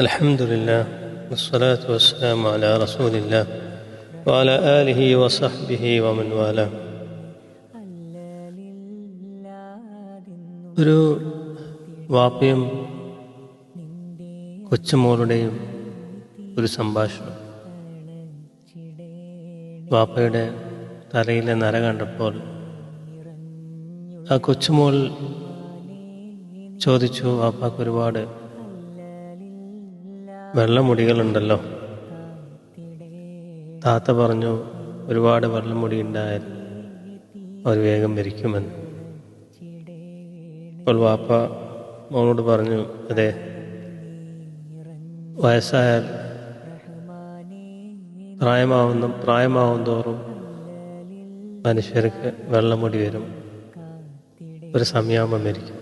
الحمد لله والصلاة والسلام على رسول الله وعلى آله وصحبه ومن والاه. ഒരു വാപ്പയും കൊച്ചുമോളുടെയും ഒരു സംഭാഷണം. വാപ്പയുടെ തലയിലെ നര കണ്ടപ്പോൾ ആ കൊച്ചുമോൾ ചോദിച്ചു, വാപ്പാക്ക് ഒരുപാട് വെള്ളമുടികളുണ്ടല്ലോ. താത്ത പറഞ്ഞു, ഒരുപാട് വെള്ളമുടി ഉണ്ടായാൽ അവർ വേഗം മരിക്കുമെന്ന്. അപ്പോൾ വാപ്പ മോളോട് പറഞ്ഞു, അതെ, വയസ്സായാൽ പ്രായമാവും തോറും മനുഷ്യർക്ക് വെള്ളമുടി വരും, ഒരു സമയമാകുമ്പോൾ മരിക്കും.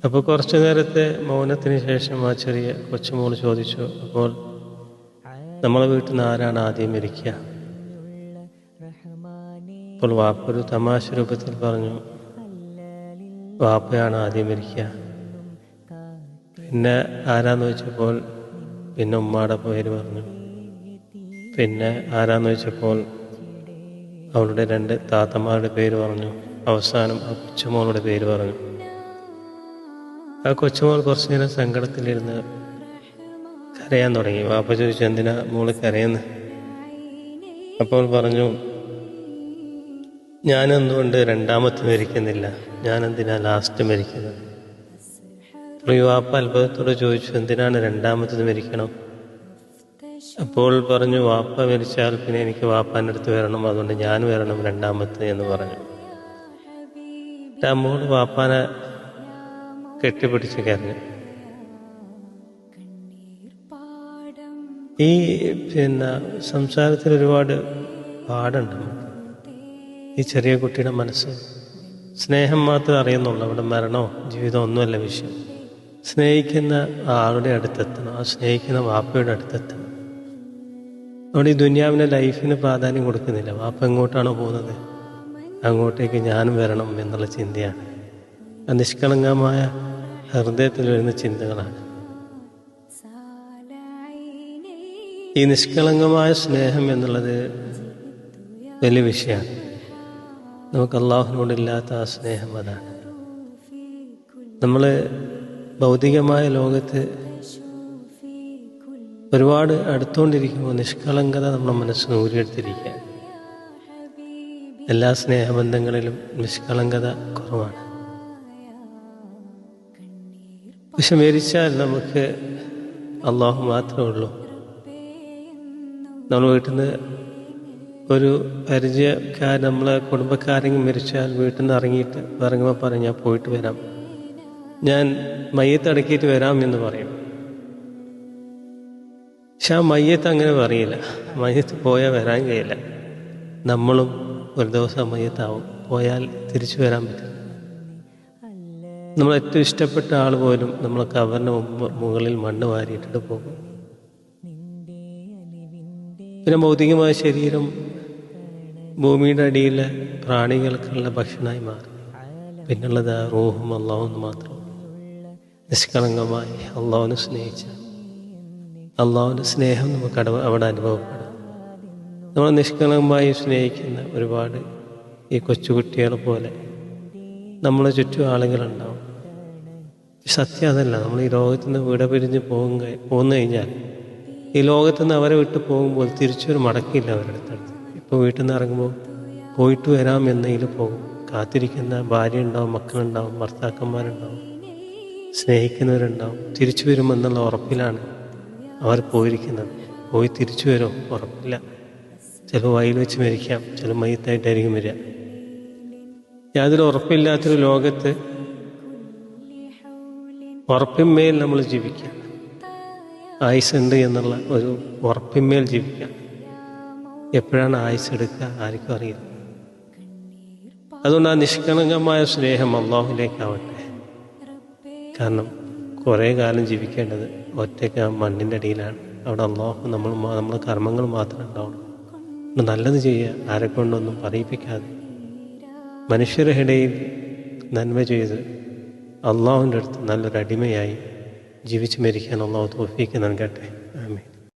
അപ്പോൾ കുറച്ചു നേരത്തെ മൗനത്തിന് ശേഷം ആ ചെറിയ കൊച്ചുമോൾ ചോദിച്ചു, അപ്പോൾ നമ്മളെ വീട്ടിൽ നിന്ന് ആരാണ് ആദ്യം മരിക്കുക? അപ്പോൾ വാപ്പ ഒരു തമാശ രൂപത്തിൽ പറഞ്ഞു, വാപ്പയാണ് ആദ്യം മരിക്കുക. പിന്നെ ആരാന്ന് ചോദിച്ചപ്പോൾ പിന്നെ ഉമ്മാടെ പേര് പറഞ്ഞു. പിന്നെ ആരാന്ന് ചോദിച്ചപ്പോൾ അവളുടെ 2 താത്തമാരുടെ പേര് പറഞ്ഞു. അവസാനം ആ കൊച്ചുമോളുടെ പേര് പറഞ്ഞു. ആ കൊച്ചുമോൾ കുറച്ചു നേരം സങ്കടത്തിലിരുന്ന് കരയാൻ തുടങ്ങി. വാപ്പ ചോദിച്ചു, എന്തിനാ മോള് കരയുന്നത്? അപ്പോൾ പറഞ്ഞു, ഞാനെന്തുകൊണ്ട് രണ്ടാമത്തെ മരിക്കുന്നില്ല, ഞാനെന്തിനാ ലാസ്റ്റ് മരിക്കുന്നത്? അപ്പോൾ ഈ വാപ്പ അത്ഭുതത്തോടെ ചോദിച്ചു, എന്തിനാണ് രണ്ടാമത്തത് മരിക്കണം? അപ്പോൾ പറഞ്ഞു, വാപ്പ മരിച്ചാൽ പിന്നെ എനിക്ക് വാപ്പാൻ്റെ അടുത്ത് വരണം, അതുകൊണ്ട് ഞാൻ വരണം രണ്ടാമത്തെ എന്ന് പറഞ്ഞു. ആ മോള് വാപ്പാനെ കെട്ടിപ്പിടിച്ച് കരഞ്ഞു. ഈ സംസാരത്തിൽ ഒരുപാട് പാടുണ്ട് നമുക്ക്. ഈ ചെറിയ കുട്ടിയുടെ മനസ്സ് സ്നേഹം മാത്രമേ അറിയുന്നുള്ളൂ. അവിടെ മരണമോ ജീവിതമോ ഒന്നുമല്ല വിഷയം. സ്നേഹിക്കുന്ന ആളുടെ അടുത്തെത്തണം, ആ സ്നേഹിക്കുന്ന വാപ്പയുടെ അടുത്തെത്തണം. അവിടെ ഈ ദുനിയാവിൻ്റെ ലൈഫിന് പ്രാധാന്യം കൊടുക്കുന്നില്ല. വാപ്പ എങ്ങോട്ടാണോ പോകുന്നത് അങ്ങോട്ടേക്ക് ഞാനും വരണം എന്നുള്ള ചിന്തയാണ്. നിഷ്കളങ്കമായ ഹൃദയത്തിൽ വരുന്ന ചിന്തകളാണ്. ഈ നിഷ്കളങ്കമായ സ്നേഹം എന്നുള്ളത് വലിയ വിഷയമാണ്. നമുക്ക് അള്ളാഹുവിനോടില്ലാത്ത ആ സ്നേഹം അതാണ്. നമ്മൾ ഭൗതികമായ ലോകത്ത് ഒരുപാട് അടുത്തുകൊണ്ടിരിക്കുമ്പോൾ നിഷ്കളങ്കത നമ്മുടെ മനസ്സിന് ഊരിയെടുത്തിരിക്കുക. എല്ലാ സ്നേഹബന്ധങ്ങളിലും നിഷ്കളങ്കത കുറവാണ്. പക്ഷെ മരിച്ചാൽ നമുക്ക് അള്ളാഹു മാത്രമേ ഉള്ളൂ. നമ്മൾ വീട്ടിൽ നിന്ന് ഒരു പരിചയക്കാരൻ, നമ്മളെ കുടുംബക്കാരെങ്കിലും മരിച്ചാൽ വീട്ടിൽ നിന്ന് ഇറങ്ങുമ്പോൾ പറയും, ഞാൻ പോയിട്ട് വരാം, ഞാൻ മയ്യത്ത് അടക്കിയിട്ട് വരാം എന്ന് പറയും. പക്ഷെ ആ മയ്യത്ത് അങ്ങനെ പറയില്ല. മയ്യത്ത് പോയാൽ വരാൻ കഴിയില്ല. നമ്മളും ഒരു ദിവസം മയ്യത്താവും, പോയാൽ തിരിച്ചു വരാൻ പറ്റില്ല. നമ്മൾ ഏറ്റവും ഇഷ്ടപ്പെട്ട ആൾ പോലും നമ്മൾ കവറിന് മുകളിൽ മണ്ണ് വാരിയിട്ടിട്ട് പോകും. പിന്നെ ഭൗതികമായ ശരീരം ഭൂമിയുടെ അടിയിലെ പ്രാണികൾക്കുള്ള ഭക്ഷണമായി മാറി. പിന്നുള്ളത് റൂഹും അള്ളാഹുന്ന് മാത്രം. നിഷ്കളങ്കമായി അള്ളാഹുവിനെ സ്നേഹിച്ച അള്ളാഹുവിൻ്റെ സ്നേഹം നമുക്ക് അവിടെ അനുഭവപ്പെടും. നമ്മൾ നിഷ്കളങ്കമായി സ്നേഹിക്കുന്ന ഒരുപാട് ഈ കൊച്ചുകുട്ടികളെ പോലെ നമ്മളെ ചുറ്റും ആളുകളുണ്ടാവും. സത്യം അതല്ല. നമ്മൾ ഈ ലോകത്തു നിന്ന് വിട പിരിഞ്ഞ് പോന്നു കഴിഞ്ഞാൽ ഈ ലോകത്തു നിന്ന് അവരെ വിട്ട് പോകുമ്പോൾ തിരിച്ചൊരു മടക്കില്ല അവരുടെ അടുത്തടുത്ത്. ഇപ്പോൾ വീട്ടിൽ നിന്ന് ഇറങ്ങുമ്പോൾ പോയിട്ട് വരാം എന്നതിൽ പോകും. കാത്തിരിക്കുന്ന ഭാര്യ ഉണ്ടാവും, മക്കളുണ്ടാവും, ഭർത്താക്കന്മാരുണ്ടാവും, സ്നേഹിക്കുന്നവരുണ്ടാവും. തിരിച്ചു വരുമെന്നുള്ള ഉറപ്പിലാണ് അവർ പോയിരിക്കുന്നത്. പോയി തിരിച്ചു വരുമോ ഉറപ്പില്ല. ചിലപ്പോൾ വയൽ വെച്ച് മരിക്കാം, ചില മയ്യത്തായിട്ടായിരിക്കും വരിക. യാതൊരു ഉറപ്പില്ലാത്തൊരു ലോകത്ത് ഉറപ്പിന്മേൽ നമ്മൾ ജീവിക്കാം. ആയുസ്സുണ്ട് എന്നുള്ള ഒരു ഉറപ്പിന്മേൽ ജീവിക്കാം. എപ്പോഴാണ് ആയുസ് എടുക്കുക ആർക്കും അറിയില്ല. അതുകൊണ്ട് ആ നിഷ്കളങ്കമായ സ്നേഹം അള്ളാഹുവിലേക്കാവട്ടെ. കാരണം കുറേ കാലം ജീവിക്കേണ്ടത് ഒറ്റയ്ക്ക് ആ മണ്ണിൻ്റെ അടിയിലാണ്. അവിടെ അള്ളാഹു നമ്മളെ കർമ്മങ്ങൾ മാത്രമേ ഉണ്ടാവുള്ളൂ. നല്ലത് ചെയ്യുക, ആരെ കൊണ്ടൊന്നും പറയിപ്പിക്കാതെ മനുഷ്യരുടെ ഇടയിൽ നന്മ ചെയ്ത് അള്ളാഹുവിൻ്റെ അടുത്ത് നല്ലൊരു അടിമയായി ജീവിച്ച് മരിക്കാൻ അള്ളാഹു തൗഫീക്ക് നൽകട്ടെ. ആമീൻ.